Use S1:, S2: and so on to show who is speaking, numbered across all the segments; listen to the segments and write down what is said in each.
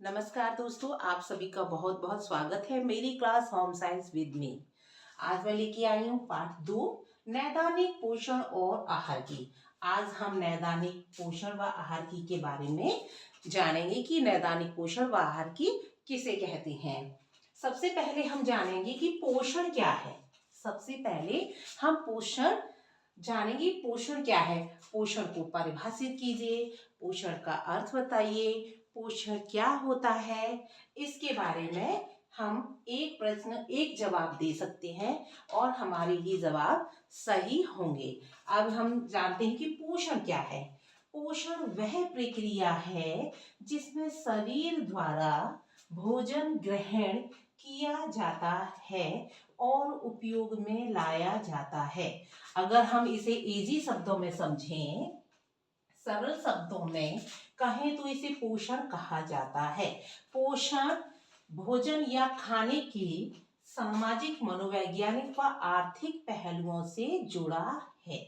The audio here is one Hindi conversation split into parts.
S1: नमस्कार दोस्तों, आप सभी का बहुत बहुत स्वागत है मेरी class home science with me. आज मैं लेके आई हूँ पाठ 2, नैदानिक पोषण और आहार की। आज हम नैदानिक पोषण व आहार की के बारे में जानेंगे कि नैदानिक पोषण व आहार की किसे कहते हैं। सबसे पहले हम जानेंगे कि पोषण क्या है। सबसे पहले हम पोषण जानेंगे, पोषण क्या है। पोषण को परिभाषित कीजिए, पोषण का अर्थ बताइए, पोषण क्या होता है, इसके बारे में हम एक प्रश्न एक जवाब दे सकते हैं और हमारे ये जवाब सही होंगे। अब हम जानते हैं कि पोषण क्या है। पोषण वह प्रक्रिया है जिसमें शरीर द्वारा भोजन ग्रहण किया जाता है और उपयोग में लाया जाता है। अगर हम इसे इजी शब्दों में समझें, सरल शब्दों में कहें तो इसे पोषण कहा जाता है। पोषण भोजन या खाने की सामाजिक, मनोवैज्ञानिक व आर्थिक पहलुओं से जुड़ा है।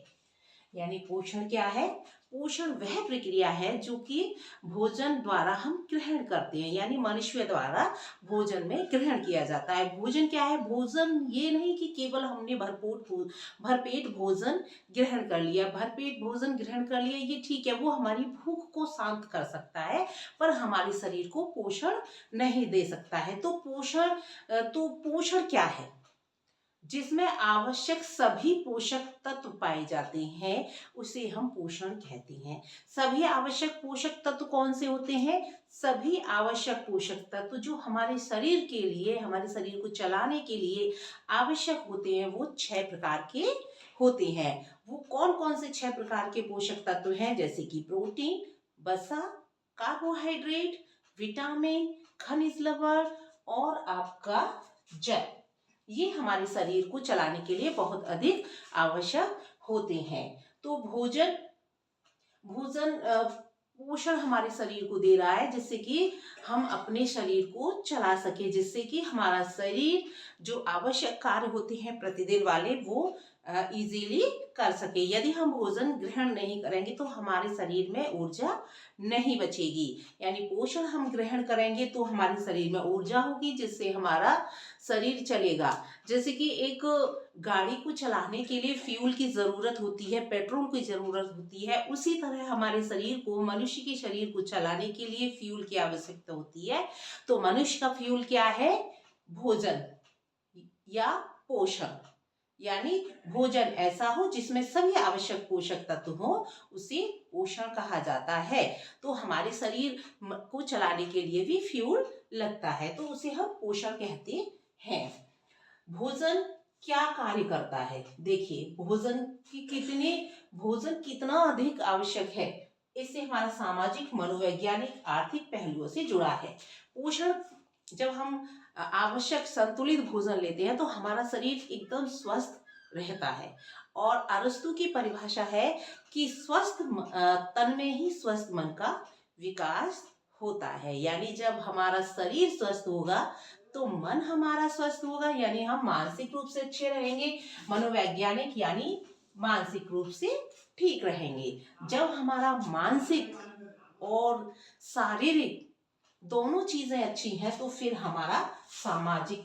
S1: यानी पोषण क्या है। पोषण वह प्रक्रिया है जो कि भोजन द्वारा हम ग्रहण करते हैं, यानी मनुष्य द्वारा भोजन में ग्रहण किया जाता है। भोजन क्या है। भोजन ये नहीं कि केवल हमने भरपेट भोजन ग्रहण कर लिया। भरपेट भोजन ग्रहण कर लिया ये ठीक है, वो हमारी भूख को शांत कर सकता है, पर हमारे शरीर को पोषण नहीं दे सकता है। तो पोषण क्या है। जिसमें आवश्यक सभी पोषक तत्व पाए जाते हैं उसे हम पोषण कहते हैं। सभी आवश्यक पोषक तत्व कौन से होते हैं। सभी आवश्यक पोषक तत्व जो हमारे शरीर के लिए, हमारे शरीर को चलाने के लिए आवश्यक होते हैं, वो 6 प्रकार के होते हैं। वो कौन कौन से 6 प्रकार के पोषक तत्व हैं, जैसे कि प्रोटीन, वसा, कार्बोहाइड्रेट, विटामिन, खनिज लवण और आपका जल। ये हमारे शरीर को चलाने के लिए बहुत अधिक आवश्यक होते हैं। तो भोजन भोजन पोषण हमारे शरीर को दे रहा है, जिससे कि हम अपने शरीर को चला सके, जिससे कि हमारा शरीर जो आवश्यक कार्य होते हैं प्रतिदिन वाले वो इजीली कर सके। यदि हम भोजन ग्रहण नहीं करेंगे तो हमारे शरीर में ऊर्जा नहीं बचेगी। यानी पोषण हम ग्रहण करेंगे तो हमारे शरीर में ऊर्जा होगी, जिससे हमारा शरीर चलेगा। जैसे कि एक गाड़ी को चलाने के लिए फ्यूल की ज़रूरत होती है, पेट्रोल की ज़रूरत होती है, उसी तरह हमारे शरीर को, मनुष्य के शरीर को चलाने के लिए फ्यूल की आवश्यकता होती है। तो मनुष्य का फ्यूल क्या है। भोजन या पोषण। यानी भोजन ऐसा हो जिसमें सभी आवश्यक पोषक तत्व हो, उसे पोषण कहा जाता है। तो हमारे शरीर को चलाने के लिए भी फ्यूल लगता है, तो उसे हम पोषण कहते हैं। भोजन क्या कार्य करता है। देखिए, भोजन कितना अधिक आवश्यक है, इससे हमारा सामाजिक, मनोवैज्ञानिक, आर्थिक पहलुओं से जुड़ा है। पोषण, जब हम आवश्यक संतुलित भोजन लेते हैं तो हमारा शरीर एकदम स्वस्थ रहता है। और अरस्तु की परिभाषा है कि स्वस्थ तन में ही स्वस्थ मन का विकास होता है। यानी जब हमारा शरीर स्वस्थ होगा तो मन हमारा स्वस्थ होगा, यानी हम मानसिक रूप से अच्छे रहेंगे, मनोवैज्ञानिक यानी मानसिक रूप से ठीक रहेंगे। जब हमारा मानसिक और शारीरिक दोनों चीजें अच्छी हैं तो फिर हमारा सामाजिक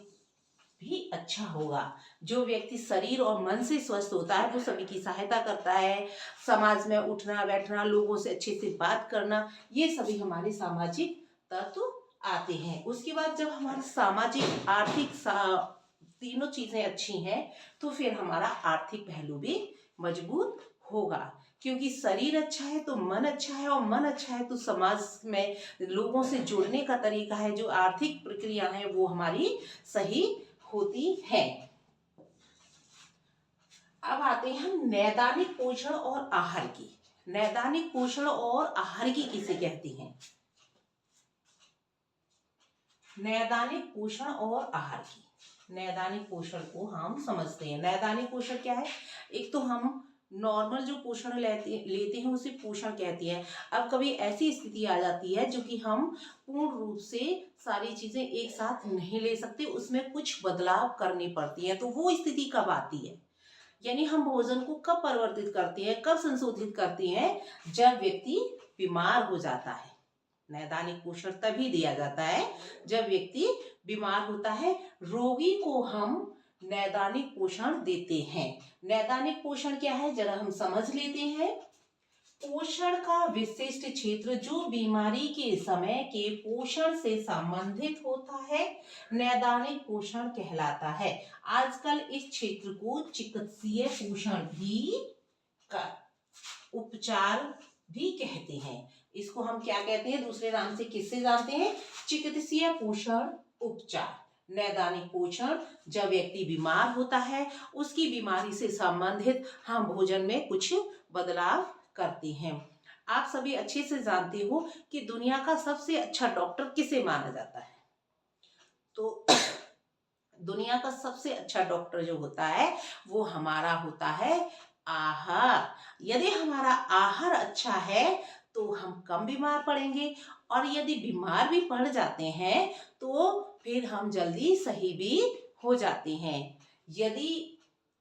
S1: भी अच्छा होगा। जो व्यक्ति शरीर और मन से स्वस्थ होता है वो सभी की सहायता करता है, समाज में उठना बैठना, लोगों से अच्छे से बात करना, ये सभी हमारे सामाजिक तत्व आते हैं। उसके बाद जब हमारा सामाजिक, आर्थिक तीनों चीजें अच्छी हैं तो फिर हमारा आर्थिक पहलू भी मजबूत होगा। क्योंकि शरीर अच्छा है तो मन अच्छा है, और मन अच्छा है तो समाज में लोगों से जुड़ने का तरीका है, जो आर्थिक प्रक्रिया है वो हमारी सही होती है। अब आते हैं हम नैदानिक पोषण और आहार की। नैदानिक पोषण और आहार की किसे कहते हैं। नैदानिक पोषण और आहार की। नैदानिक पोषण को हम समझते हैं। नैदानिक पोषण क्या है। एक तो हम नॉर्मल जो पोषण लेते हैं उसे पोषण कहते हैं। अब कभी ऐसी स्थिति आ जाती है जो कि हम पूर्ण रूप से सारी चीजें एक साथ नहीं ले सकते, उसमें कुछ बदलाव करनी पड़ती है। तो वो स्थिति कब आती है, यानी हम भोजन को कब परिवर्तित करते हैं, कब संशोधित करते हैं, जब व्यक्ति बीमार हो जाता है। नैदानिक पोषण तभी दिया जाता है जब व्यक्ति बीमार होता है। रोगी को हम नैदानिक पोषण देते हैं। नैदानिक पोषण क्या है, जरा हम समझ लेते हैं। पोषण का विशिष्ट क्षेत्र जो बीमारी के समय के पोषण से संबंधित होता है, नैदानिक पोषण कहलाता है। आजकल इस क्षेत्र को चिकित्सीय पोषण भी का उपचार भी कहते हैं। इसको हम क्या कहते हैं, दूसरे नाम से किससे जानते हैं, चिकित्सीय पोषण उपचार। नैदानिक पोषण जब व्यक्ति बीमार होता है, उसकी बीमारी से संबंधित हम भोजन में कुछ बदलाव करते हैं। आप सभी अच्छे से जानते हो कि दुनिया का सबसे अच्छा डॉक्टर किसे माना जाता है। तो दुनिया का सबसे अच्छा डॉक्टर जो होता है वो हमारा होता है आहार। यदि हमारा आहार अच्छा है तो हम कम बीमार पड़ेंगे, और यदि बीमार भी पड़ जाते हैं तो फिर हम जल्दी सही भी हो जाते हैं। यदि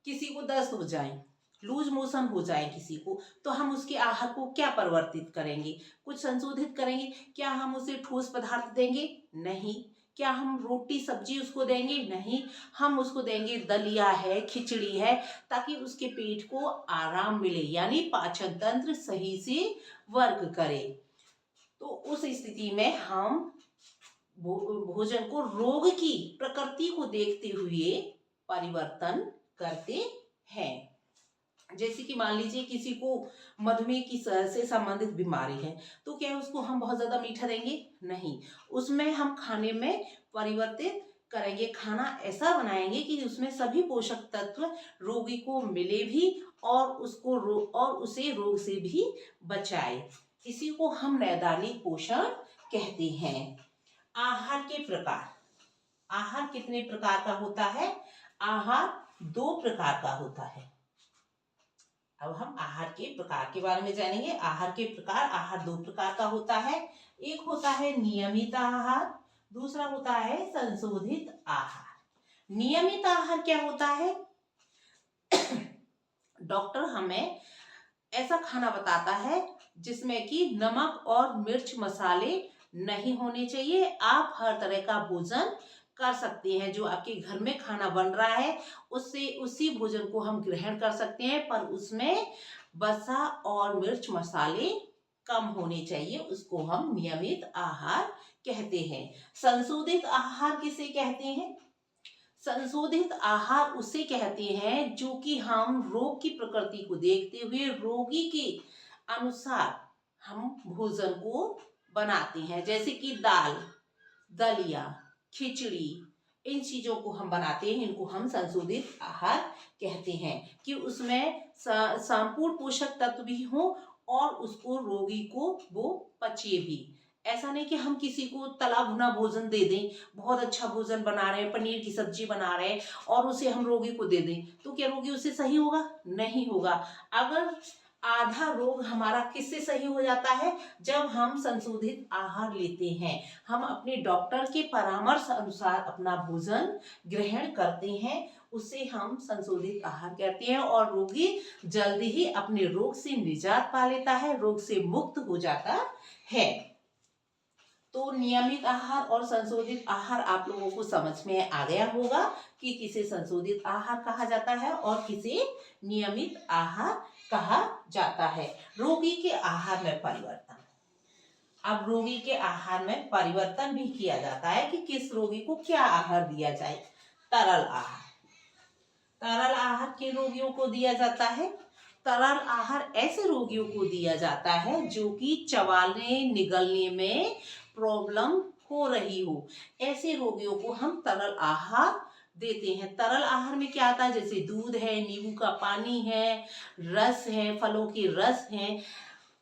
S1: किसी को दस्त हो जाए, लूज मोशन हो जाए किसी को, तो हम उसके आहार को क्या परिवर्तित करेंगे, कुछ संशोधित करेंगे। क्या हम उसे ठोस पदार्थ देंगे? नहीं। क्या हम रोटी सब्जी उसको देंगे? नहीं। हम उसको देंगे दलिया है, खिचड़ी है, ताकि उसके पेट को आराम मिले, यानी पाचन तंत्र सही से वर्क करे। तो उस स्थिति में हम भोजन को रोग की प्रकृति को देखते हुए परिवर्तन करते हैं। जैसे कि मान लीजिए किसी को मधुमेह की से संबंधित बीमारी है, तो क्या उसको हम बहुत ज्यादा मीठा देंगे? नहीं। उसमें हम खाने में परिवर्तित करेंगे, खाना ऐसा बनाएंगे कि उसमें सभी पोषक तत्व रोगी को मिले भी और उसे रोग से भी बचाए। इसी को हम नैदानिक पोषण कहते हैं। आहार के प्रकार। आहार कितने प्रकार का होता है? आहार 2 प्रकार का होता है। अब हम आहार के प्रकार के बारे में जानेंगे। आहार के प्रकार, आहार 2 प्रकार का होता है। एक होता है नियमित आहार, दूसरा होता है संशोधित आहार। नियमित आहार क्या होता है? डॉक्टर हमें ऐसा खाना बताता है जिसमें कि नमक और मिर्च मसाले नहीं होने चाहिए। आप हर तरह का भोजन कर सकते हैं, जो आपके घर में खाना बन रहा है उससे उसी भोजन को हम ग्रहण कर सकते हैं, पर उसमें वसा और मिर्च मसाले कम होने चाहिए। उसको हम नियमित आहार कहते हैं। संशोधित आहार किसे कहते हैं? संशोधित आहार उसे कहते हैं जो कि हम रोग की प्रकृति को देखते हुए रोगी के अनुसार हम भोजन को बनाते हैं। जैसे कि दाल, दलिया, खिचड़ी, इन चीजों को हम बनाते हैं, इनको हम संशोधित आहार कहते हैं कि उसमें संपूर्ण पोषक तत्व भी हो और उसको रोगी को वो पचे भी। ऐसा नहीं कि हम किसी को तला भुना भोजन दे दें, बहुत अच्छा भोजन बना रहे हैं, पनीर की सब्जी बना रहे हैं और उसे हम रोगी को दे दें, तो क्या रोगी उससे सही होगा? नहीं होगा। अगर आधा रोग हमारा किससे सही हो जाता है? जब हम संशोधित आहार लेते हैं, हम अपने डॉक्टर के परामर्श अनुसार अपना भोजन ग्रहण करते हैं, उसे हम संशोधित आहार कहते हैं, और रोगी जल्दी ही अपने रोग से निजात पा लेता है, रोग से मुक्त हो जाता है। तो नियमित आहार और संशोधित आहार आप लोगों को समझ में आ गया होगा कि किसे संशोधित आहार कहा जाता है और किसे नियमित आहार कहा जाता है। रोगी के आहार में परिवर्तन। अब रोगी के आहार में परिवर्तन भी किया जाता है कि किस रोगी को क्या आहार दिया जाए। तरल आहार। तरल आहार किन रोगियों को दिया जाता है? तरल आहार ऐसे रोगियों को दिया जाता है जो कि चबाने निगलने में प्रॉब्लम हो रही हो, ऐसे रोगियों को हम तरल आहार देते हैं। तरल आहार में क्या आता है? जैसे दूध है, नींबू का पानी है, रस है, फलों के रस हैं।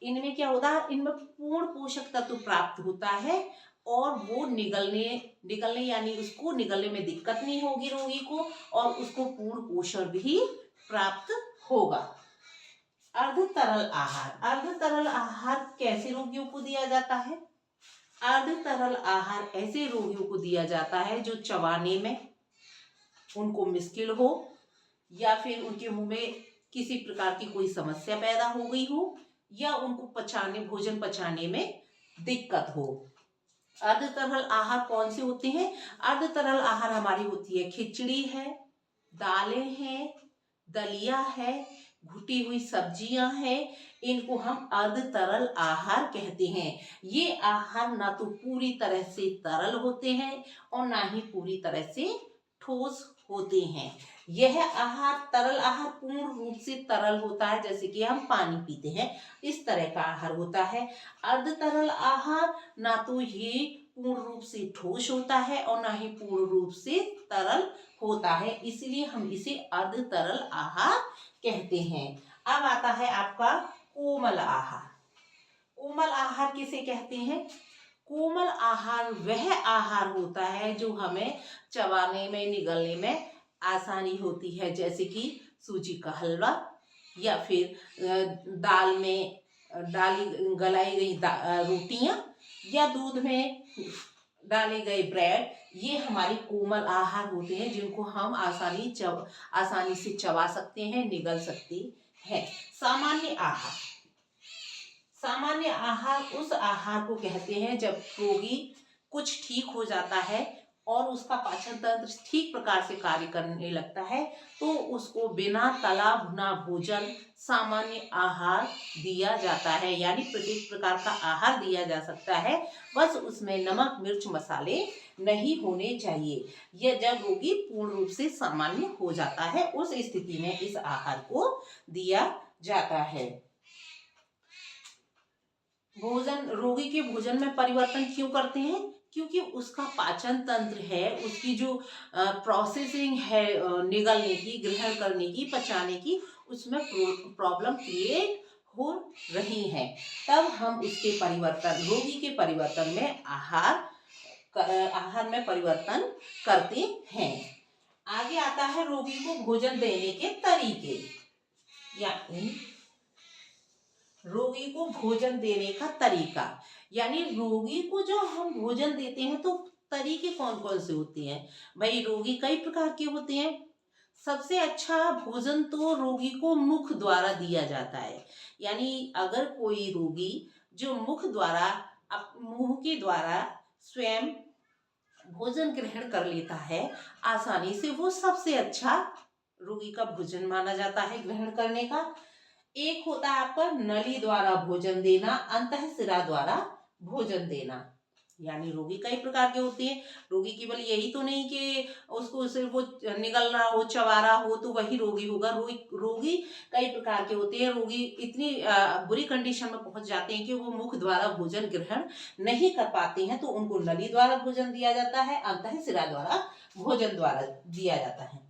S1: इनमें क्या होता है? इनमें पूर्ण पोषक तत्व प्राप्त होता है और वो निगलने यानी उसको निगलने में दिक्कत नहीं होगी रोगी को, और उसको पूर्ण पोषण भी प्राप्त होगा। अर्ध तरल आहार। अर्ध तरल आहार कैसे रोगियों को दिया जाता है? अर्ध तरल आहार ऐसे रोगियों को दिया जाता है जो चबाने में उनको मुश्किल हो, या फिर उनके मुंह में किसी प्रकार की कोई समस्या पैदा हो गई हो, या उनको भोजन पचाने में दिक्कत हो। अर्ध तरल आहार कौन से होते हैं? अर्ध तरल आहार हमारी होती है खिचड़ी है, दालें हैं, दलिया है, घुटी हुई सब्जियां हैं, इनको हम अर्ध तरल आहार कहते हैं। ये आहार ना तो पूरी तरह से तरल होते हैं और ना ही पूरी तरह से ठोस होते हैं। यह आहार तरल आहार पूर्ण रूप से तरल होता है, जैसे कि हम पानी पीते हैं, इस तरह का आहार होता है। अर्ध तरल आहार ना तो ये पूर्ण रूप से ठोस होता है और ना ही पूर्ण रूप से तरल होता है, इसलिए हम इसे अर्ध तरल आहार कहते हैं। अब आता है आपका कोमल आहार। कोमल आहार किसे कहते हैं? कोमल आहार वह आहार होता है जो हमें चबाने में, निगलने में आसानी होती है, जैसे कि सूजी का हलवा या फिर दाल में डाली गलाई गई रोटियां या दूध में डाले गए ब्रेड। ये हमारे कोमल आहार होते हैं जिनको हम आसानी से चबा सकते हैं, निगल सकते हैं। सामान्य आहार। सामान्य आहार उस आहार को कहते हैं जब रोगी कुछ ठीक हो जाता है और उसका पाचन तंत्र ठीक प्रकार से कार्य करने लगता है, तो उसको बिना तला भुना भोजन सामान्य आहार दिया जाता है। यानी प्रत्येक प्रकार का आहार दिया जा सकता है, बस उसमें नमक मिर्च मसाले नहीं होने चाहिए। यह जब रोगी पूर्ण रूप से सामान्य हो जाता है, उस स्थिति में इस आहार को दिया जाता है। भोजन, रोगी के भोजन में परिवर्तन क्यों करते हैं? क्योंकि उसका पाचन तंत्र है, उसकी जो प्रोसेसिंग है निगलने की, ग्रहण करने की, पचाने की, उसमें प्रॉब्लम क्रिएट हो रही है। तब हम उसके परिवर्तन, रोगी के परिवर्तन में आहार में परिवर्तन करते हैं। आगे आता है रोगी को भोजन देने के तरीके, यानी रोगी को भोजन देने का तरीका। यानी रोगी को जो हम भोजन देते हैं तो तरीके कौन कौन से होते हैं? भाई रोगी कई प्रकार के होते हैं। सबसे अच्छा भोजन तो रोगी को मुख द्वारा दिया जाता है। यानी अगर कोई रोगी जो मुख द्वारा, मुंह के द्वारा स्वयं भोजन ग्रहण कर लेता है आसानी से, वो सबसे अच्छा रोगी का भोजन माना जाता है ग्रहण करने का। एक होता है आपका नली द्वारा भोजन देना, अंतःशिरा द्वारा भोजन देना। यानी रोगी कई प्रकार के होते हैं। रोगी केवल यही तो नहीं कि उसको सिर्फ वो निगलना हो, चबारा हो तो वही रोगी होगा। रोगी कई प्रकार के होते हैं। रोगी इतनी बुरी कंडीशन में पहुंच जाते हैं कि वो मुख द्वारा भोजन ग्रहण नहीं कर पाते हैं, तो उनको नली द्वारा भोजन दिया जाता है, अंतःशिरा द्वारा भोजन द्वारा दिया जाता है।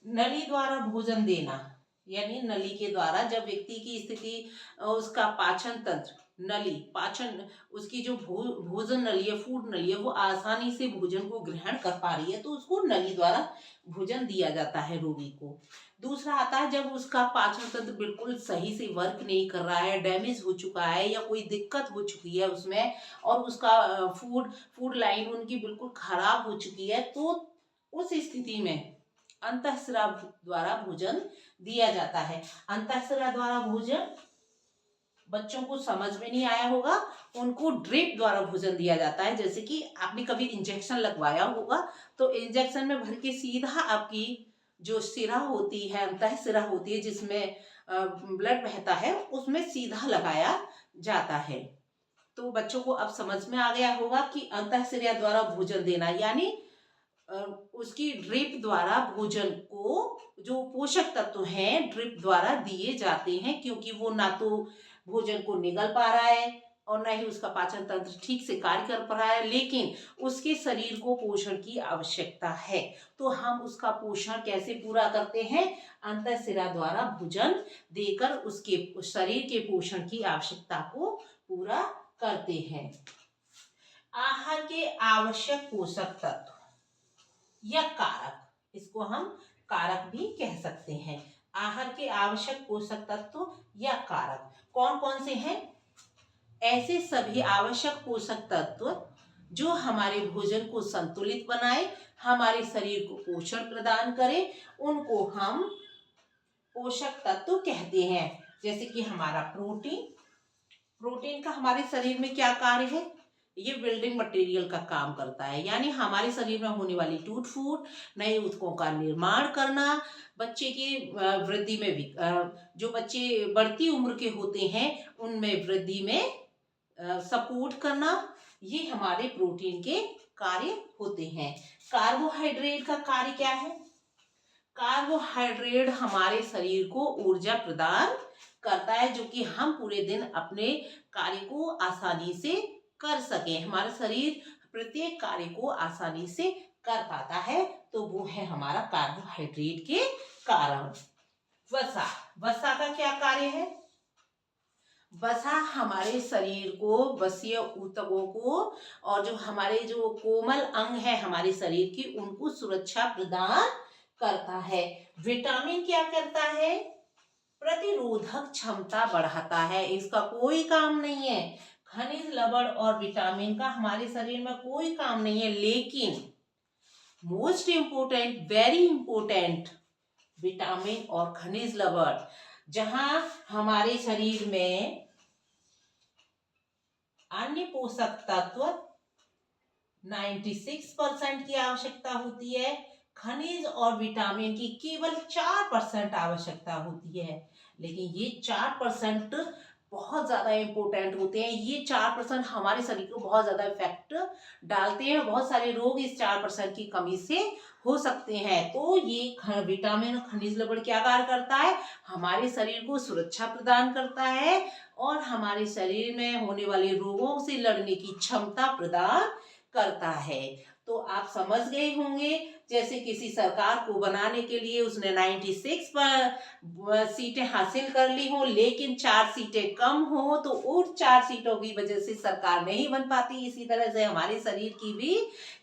S1: नली द्वारा भोजन देना, यानी नली के द्वारा जब व्यक्ति की स्थिति, उसका पाचन तंत्र, नली पाचन, उसकी जो भोजन नली है, फूड नली है, वो आसानी से भोजन को ग्रहण कर पा रही है, तो उसको नली द्वारा भोजन दिया जाता है रोगी को। दूसरा आता है जब उसका पाचन तंत्र बिल्कुल सही से वर्क नहीं कर रहा है, डैमेज हो चुका है या कोई दिक्कत हो चुकी है उसमें, और उसका फूड लाइन उनकी बिल्कुल खराब हो चुकी है, तो उस स्थिति में अंतःशिरा द्वारा भोजन दिया जाता है। अंतःशिरा द्वारा भोजन बच्चों को समझ में नहीं आया होगा, उनको ड्रिप द्वारा भोजन दिया जाता है। जैसे कि आपने कभी इंजेक्शन लगवाया होगा, तो इंजेक्शन में भर के सीधा आपकी जो शिरा होती है, अंतःशिरा होती है जिसमें ब्लड बहता है, उसमें सीधा लगाया जाता है। तो बच्चों को अब समझ में आ गया होगा कि अंतःशिरा द्वारा भोजन देना, यानी उसकी ड्रिप द्वारा भोजन को, जो पोषक तत्व हैं ड्रिप द्वारा दिए जाते हैं, क्योंकि वो ना तो भोजन को निगल पा रहा है और ना ही उसका पाचन तंत्र ठीक से कार्य कर पा रहा है, लेकिन उसके शरीर को पोषण की आवश्यकता है। तो हम उसका पोषण कैसे पूरा करते हैं? अंतःशिरा द्वारा भोजन देकर उसके शरीर के पोषण की आवश्यकता को पूरा करते हैं। आहार के आवश्यक पोषक तत्व या कारक, इसको हम कारक भी कह सकते हैं। आहार के आवश्यक पोषक तत्व या कारक कौन कौन से हैं? ऐसे सभी आवश्यक पोषक तत्व जो हमारे भोजन को संतुलित बनाए, हमारे शरीर को पोषण प्रदान करे, उनको हम पोषक तत्व कहते हैं। जैसे कि हमारा प्रोटीन, प्रोटीन का हमारे शरीर में क्या कार्य है? ये बिल्डिंग मटेरियल का काम करता है, यानी हमारे शरीर में होने वाली टूट फूट, नए ऊतकों का निर्माण करना, बच्चे की वृद्धि में भी जो बच्चे बढ़ती उम्र के होते हैं उनमें वृद्धि में सपोर्ट करना, ये हमारे प्रोटीन के कार्य होते हैं। कार्बोहाइड्रेट का कार्य क्या है? कार्बोहाइड्रेट हमारे शरीर को ऊर्जा प्रदान करता है, जो कि हम पूरे दिन अपने कार्य को आसानी से कर सकें। हमारा शरीर प्रत्येक कार्य को आसानी से कर पाता है, तो वो है हमारा कार्बोहाइड्रेट के कारण। वसा, वसा का क्या कार्य है? वसा हमारे शरीर को, वसीय ऊतकों को और जो हमारे जो कोमल अंग है हमारे शरीर की, उनको सुरक्षा प्रदान करता है। विटामिन क्या करता है? प्रतिरोधक क्षमता बढ़ाता है। इसका कोई काम नहीं है। खनिज लवण और विटामिन का हमारे शरीर में कोई काम नहीं है, लेकिन most important, very important, vitamin और खनिज लवण, जहां हमारे शरीर में अन्य पोषक तत्व 96% की आवश्यकता होती है, खनिज और विटामिन की केवल 4% आवश्यकता होती है। लेकिन ये 4% बहुत ज्यादा इंपॉर्टेंट होते हैं। ये 4% हमारे शरीर को बहुत ज्यादा इफेक्ट डालते हैं। बहुत सारे रोग इस 4% की कमी से हो सकते हैं। तो ये विटामिन और खनिज लवण क्या कार्य करता है? हमारे शरीर को सुरक्षा प्रदान करता है और हमारे शरीर में होने वाले रोगों से लड़ने की क्षमता प्रदान करता है। तो आप समझ गए होंगे, जैसे किसी सरकार को बनाने के लिए उसने 96 सीटें हासिल कर ली हो, लेकिन 4 सीटें कम हो, तो उन 4 सीटों की वजह से सरकार नहीं बन पाती। इसी तरह से हमारे शरीर की भी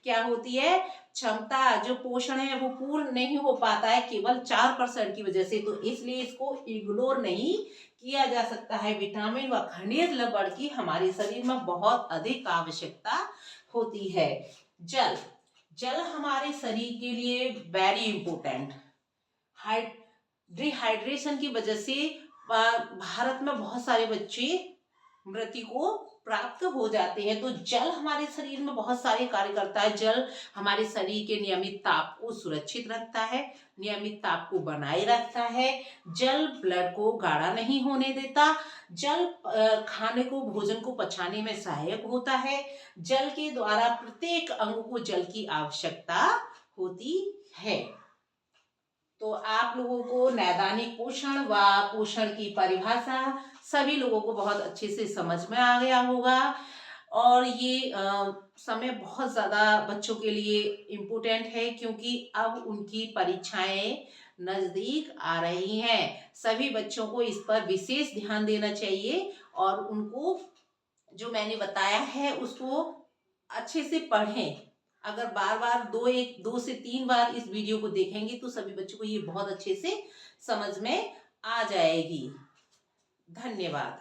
S1: क्या होती है, क्षमता, जो पोषण है वो पूर्ण नहीं हो पाता है केवल 4% की वजह से। तो इसलिए इसको इग्नोर नहीं किया जा सकता है। विटामिन व खनिज लवण की हमारे शरीर में बहुत अधिक आवश्यकता होती है। जल, जल हमारे शरीर के लिए वेरी इंपॉर्टेंट। डिहाइड्रेशन की वजह से भारत में बहुत सारे बच्चे मृत्यु को प्राप्त हो जाते हैं। तो जल हमारे शरीर में बहुत सारे कार्य करता है। जल हमारे शरीर के नियमित ताप को सुरक्षित रखता है, नियमित ताप को बनाए रखता है। जल ब्लड को गाढ़ा नहीं होने देता। जल खाने को, भोजन को पचाने में सहायक होता है। जल के द्वारा प्रत्येक अंग को जल की आवश्यकता होती है। तो आप लोगों को नैदानिक पोषण व पोषण की परिभाषा सभी लोगों को बहुत अच्छे से समझ में आ गया होगा। और ये समय बहुत ज़्यादा बच्चों के लिए इम्पोर्टेंट है, क्योंकि अब उनकी परीक्षाएं नज़दीक आ रही हैं। सभी बच्चों को इस पर विशेष ध्यान देना चाहिए और उनको जो मैंने बताया है उसको अच्छे से पढ़ें। अगर बार बार 2 से 3 बार इस वीडियो को देखेंगे तो सभी बच्चों को ये बहुत अच्छे से समझ में आ जाएगी। धन्यवाद।